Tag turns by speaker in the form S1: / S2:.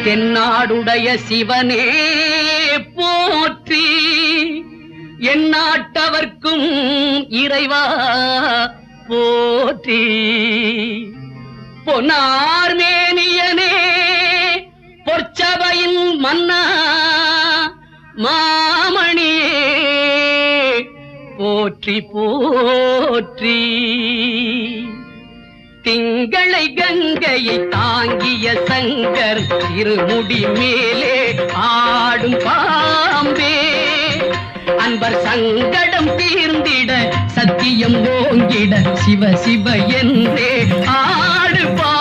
S1: தென்னாடுடைய சிவனே போற்றி, என் நாட்டவர்க்கும் இறைவா போற்றி. பொன்னார் மேனியனே பொற்சபையின் மன்னா மாமணியே போற்றி போற்றி. திங்களை கங்கையை தாங்கிய சங்கர் திருமுடி மேலே ஆடும் பாம்பே, அன்பர் சங்கடம் தீர்ந்திட சத்தியம் ஓங்கிட சிவ சிவ என்றே ஆடு பா